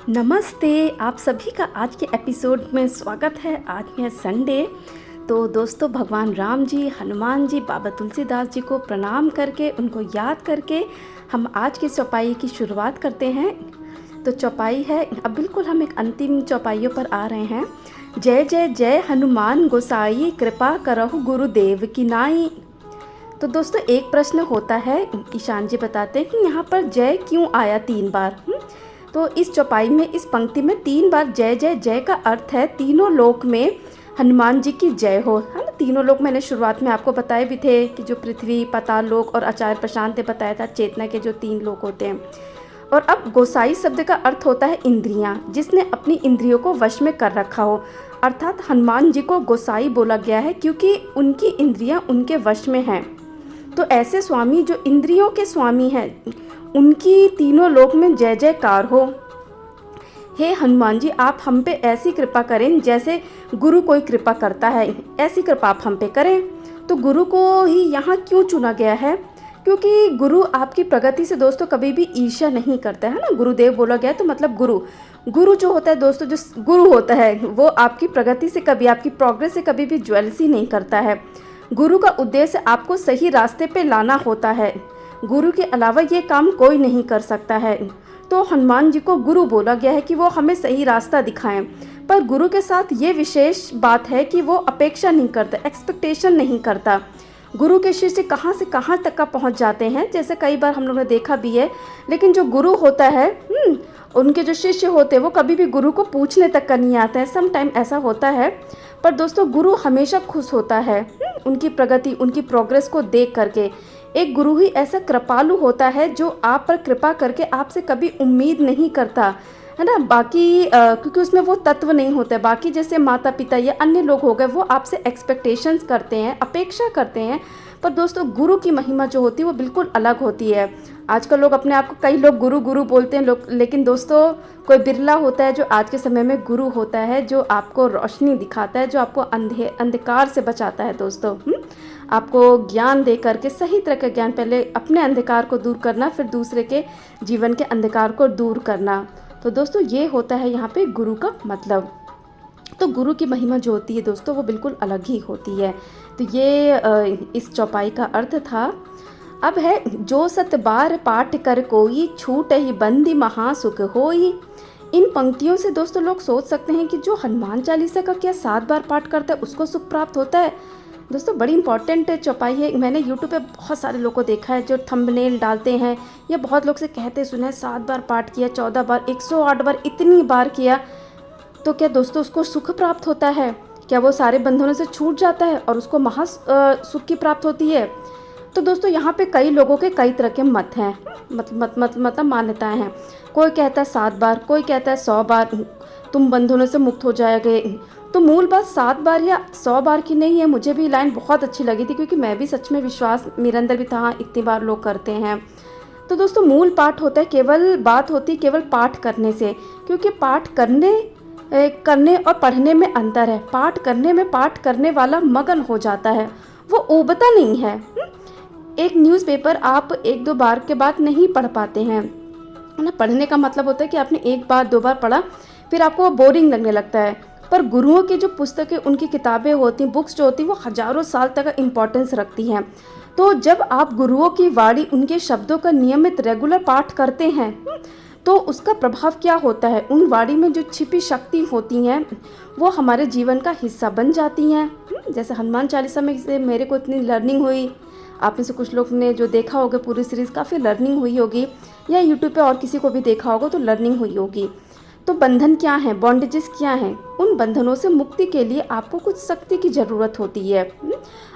नमस्ते, आप सभी का आज के एपिसोड में स्वागत है। आज है संडे। तो दोस्तों, भगवान राम जी, हनुमान जी, बाबा तुलसीदास जी को प्रणाम करके, उनको याद करके हम आज की चौपाई की शुरुआत करते हैं। तो चौपाई है, अब बिल्कुल हम एक अंतिम चौपाइयों पर आ रहे हैं। जय जय जय हनुमान गोसाई, कृपा करहु गुरुदेव की नाई। तो दोस्तों, एक प्रश्न होता है, ईशान जी बताते हैं कि यहाँ पर जय क्यों आया 3 बार। तो इस चौपाई में, इस पंक्ति में 3 बार जय जय जय का अर्थ है तीनों लोक में हनुमान जी की जय हो, है ना। तीनों लोक मैंने शुरुआत में आपको बताए भी थे कि जो पृथ्वी, पाताल लोक और आचार्य प्रशांत ने बताया था चेतना के जो 3 लोक होते हैं। और अब गोसाई शब्द का अर्थ होता है इंद्रियां, जिसने अपनी इंद्रियों को वश में कर रखा हो। अर्थात हनुमान जी को गोसाई बोला गया है क्योंकि उनकी इंद्रियां उनके वश में हैं। तो ऐसे स्वामी जो इंद्रियों के स्वामी हैं, उनकी तीनों लोक में जय जयकार हो। हे हनुमान जी, आप हम पे ऐसी कृपा करें जैसे गुरु कोई कृपा करता है, ऐसी कृपा आप हम पे करें। तो गुरु को ही यहाँ क्यों चुना गया है? क्योंकि गुरु आपकी प्रगति से दोस्तों कभी भी ईर्ष्या नहीं करता है ना। गुरुदेव बोला गया है, तो मतलब गुरु जो होता है दोस्तों, जो गुरु होता है वो आपकी प्रगति से कभी, आपकी प्रोग्रेस से कभी भी ज्वेलसी नहीं करता है। गुरु का उद्देश्य आपको सही रास्ते पे लाना होता है। गुरु के अलावा ये काम कोई नहीं कर सकता है। तो हनुमान जी को गुरु बोला गया है कि वो हमें सही रास्ता दिखाएं। पर गुरु के साथ ये विशेष बात है कि वो अपेक्षा नहीं करता, एक्सपेक्टेशन नहीं करता। गुरु के शिष्य कहाँ से कहाँ तक का पहुँच जाते हैं, जैसे कई बार हम लोगों ने देखा भी है। लेकिन जो गुरु होता है, उनके जो शिष्य होते हैं वो कभी भी गुरु को पूछने तक का नहीं आते हैं। सम टाइम ऐसा होता है। पर दोस्तों, गुरु हमेशा खुश होता है उनकी प्रगति, उनकी प्रोग्रेस को देख करके। एक गुरु ही ऐसा कृपालु होता है जो आप पर कृपा करके आपसे कभी उम्मीद नहीं करता, है ना। बाकी क्योंकि उसमें वो तत्व नहीं होते। बाकी जैसे माता पिता या अन्य लोग हो गए, वो आपसे एक्सपेक्टेशंस करते हैं, अपेक्षा करते हैं। पर दोस्तों, गुरु की महिमा जो होती है वो बिल्कुल अलग होती है। आजकल लोग अपने आप को, कई लोग गुरु गुरु बोलते हैं लोग, लेकिन दोस्तों कोई बिरला होता है जो आज के समय में गुरु होता है, जो आपको रोशनी दिखाता है, जो आपको अंधकार से बचाता है दोस्तों। आपको ज्ञान दे करके, सही तरह का ज्ञान, पहले अपने अंधकार को दूर करना, फिर दूसरे के जीवन के अंधकार को दूर करना। तो दोस्तों, ये होता है यहाँ पे गुरु का मतलब। तो गुरु की महिमा जो होती है दोस्तों वो बिल्कुल अलग ही होती है। तो ये इस चौपाई का अर्थ था। अब है, जो 7 बार पाठ कर कोई, छूट ही बंदी महासुख होई। इन पंक्तियों से दोस्तों लोग सोच सकते हैं कि जो हनुमान चालीसा का क्या 7 बार पाठ करता है उसको सुख प्राप्त होता है। दोस्तों, बड़ी इंपॉर्टेंट चौपाई है। मैंने यूट्यूब पे बहुत सारे लोगों को देखा है जो थंबनेल डालते हैं, या बहुत लोग से कहते सुने 7 बार पाठ किया, 14 बार, 108 बार, इतनी बार किया। तो क्या दोस्तों उसको सुख प्राप्त होता है? क्या वो सारे बंधनों से छूट जाता है और उसको महा सुख की प्राप्त होती है? तो दोस्तों, यहाँ पे कई लोगों के कई तरह के मत हैं, मतलब मान्यताएं हैं। कोई कहता है 7 बार, कोई कहता है 100 बार तुम बंधनों से मुक्त हो जाओगे। तो मूल बात 7 बार या 100 बार की नहीं है। मुझे भी लाइन बहुत अच्छी लगी थी, क्योंकि मैं भी सच में, विश्वास मेरे अंदर भी था, हाँ इतनी बार लोग करते हैं। तो दोस्तों, मूल पाठ होता है, केवल बात होती है केवल पाठ करने से। क्योंकि पाठ करने और पढ़ने में अंतर है। पाठ करने में पाठ करने वाला मगन हो जाता है, वो ऊबता नहीं है। एक न्यूज़पेपर आप 1-2 बार के बाद नहीं पढ़ पाते हैं, है ना। पढ़ने का मतलब होता है कि आपने 1 बार 2 बार पढ़ा, फिर आपको बोरिंग लगने लगता है। पर गुरुओं की जो पुस्तकें, उनकी किताबें होती हैं, बुक्स जो होती हैं, वो हजारों साल तक इम्पोर्टेंस रखती हैं। तो जब आप गुरुओं की वाणी, उनके शब्दों का नियमित रेगुलर पाठ करते हैं, तो उसका प्रभाव क्या होता है? उन वाणी में जो छिपी शक्ति होती हैं वो हमारे जीवन का हिस्सा बन जाती हैं। जैसे हनुमान चालीसा में से मेरे को इतनी लर्निंग हुई, आप में से कुछ लोग ने जो देखा होगा पूरी सीरीज़, काफ़ी लर्निंग हुई होगी, या यूट्यूब पे और किसी को भी देखा होगा तो लर्निंग हुई होगी। तो बंधन क्या है, बॉन्डेजेस क्या हैं? उन बंधनों से मुक्ति के लिए आपको कुछ शक्ति की ज़रूरत होती है।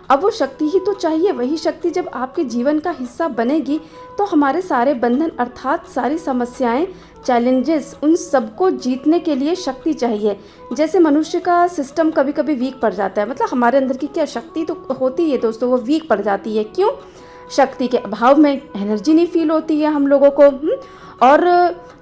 अब वो शक्ति ही तो चाहिए। वही शक्ति जब आपके जीवन का हिस्सा बनेगी तो हमारे सारे बंधन, अर्थात सारी समस्याएं, चैलेंजेस, उन सबको जीतने के लिए शक्ति चाहिए। जैसे मनुष्य का सिस्टम कभी कभी वीक पड़ जाता है, मतलब हमारे अंदर की क्या शक्ति तो होती है दोस्तों, वो वीक पड़ जाती है। क्यों? शक्ति के अभाव में एनर्जी नहीं फील होती है हम लोगों को। और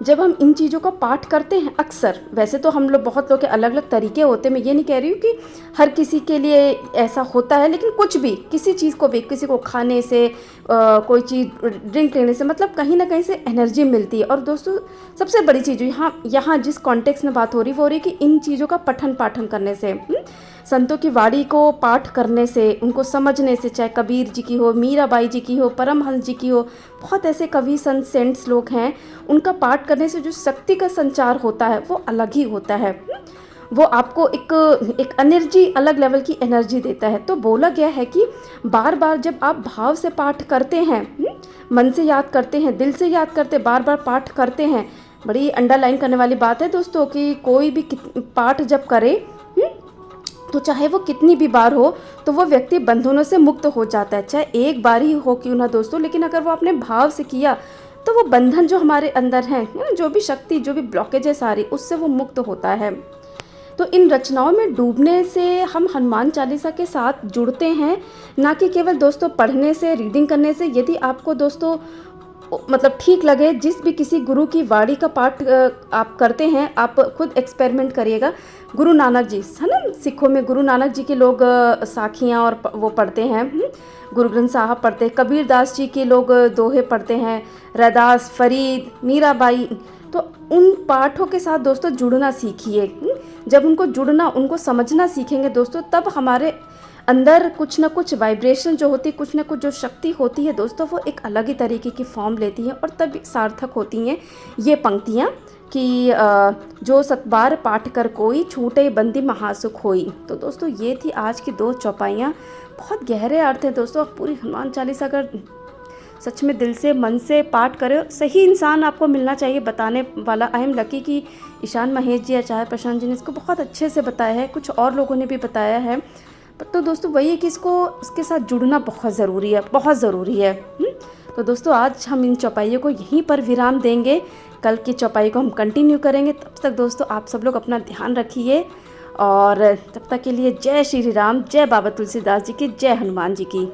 जब हम इन चीज़ों का पाठ करते हैं अक्सर, वैसे तो हम लोग बहुत लोग के अलग अलग तरीके होते हैं, मैं ये नहीं कह रही हूँ कि हर किसी के लिए ऐसा होता है, लेकिन कुछ भी किसी चीज़ को भी, किसी को खाने से कोई चीज़ ड्रिंक लेने से मतलब कहीं ना कहीं से एनर्जी मिलती है। और दोस्तों सबसे बड़ी चीज़ यहाँ जिस कॉन्टेक्स्ट में बात हो रही वो हो रही कि इन चीज़ों का पठन पाठन करने से, संतों की वाणी को पाठ करने से, उनको समझने से, चाहे कबीर जी की हो, मीराबाई जी की हो, परमहंस जी की हो, बहुत ऐसे कवि संत सेंट्स लोग हैं, उनका पाठ करने से जो शक्ति का संचार होता है वो अलग ही होता है। वो आपको एक एनर्जी, अलग लेवल की एनर्जी देता है। तो बोला गया है कि बार बार जब आप भाव से पाठ करते हैं, मन से याद करते हैं, दिल से याद करते, बार बार पाठ करते हैं, बड़ी अंडरलाइन करने वाली बात है दोस्तों कि कोई भी पाठ जब करे तो चाहे वो कितनी भी बार हो तो वो व्यक्ति बंधनों से मुक्त हो जाता है। चाहे एक बार ही हो क्यों ना दोस्तों, लेकिन अगर वो अपने भाव से किया तो वो बंधन जो हमारे अंदर हैं, जो भी शक्ति, जो भी ब्लॉकेज है सारी, उससे वो मुक्त होता है। तो इन रचनाओं में डूबने से हम हनुमान चालीसा के साथ जुड़ते हैं, ना कि केवल दोस्तों पढ़ने से, रीडिंग करने से। यदि आपको दोस्तों मतलब ठीक लगे, जिस भी किसी गुरु की वाणी का पाठ आप करते हैं, आप खुद एक्सपेरिमेंट करिएगा। गुरु नानक जी है ना, सिखों में गुरु नानक जी के लोग साखियाँ और वो पढ़ते हैं, गुरु ग्रंथ साहब पढ़ते हैं, कबीर दास जी के लोग दोहे पढ़ते हैं, रैदास, फरीद, मीराबाई। तो उन पाठों के साथ दोस्तों जुड़ना सीखिए। जब उनको जुड़ना, उनको समझना सीखेंगे दोस्तों, तब हमारे अंदर कुछ ना कुछ वाइब्रेशन जो होती है, कुछ ना कुछ जो शक्ति होती है दोस्तों, वो एक अलग ही तरीके की फॉर्म लेती है और तब सार्थक होती हैं ये पंक्तियाँ कि जो सतबार पाठ कर कोई, छूटे बंदी महासुख होई। तो दोस्तों ये थी आज की 2 चौपाइयाँ। बहुत गहरे अर्थ है दोस्तों। पूरी हनुमान चालीसा अगर सच में दिल से, मन से पाठ करे, सही इंसान आपको मिलना चाहिए बताने वाला। आई एम लकी कि ईशान महेश जी, आचार्य प्रशांत जी ने इसको बहुत अच्छे से बताया है, कुछ और लोगों ने भी बताया है। तो दोस्तों वही है कि इसके साथ जुड़ना बहुत ज़रूरी है, बहुत ज़रूरी है। तो दोस्तों आज हम इन चौपाइयों को यहीं पर विराम देंगे, कल की चौपाई को हम कंटिन्यू करेंगे। तब तक दोस्तों आप सब लोग अपना ध्यान रखिए, और तब तक के लिए जय श्री राम, जय बाबा तुलसीदास जी की, जय हनुमान जी की।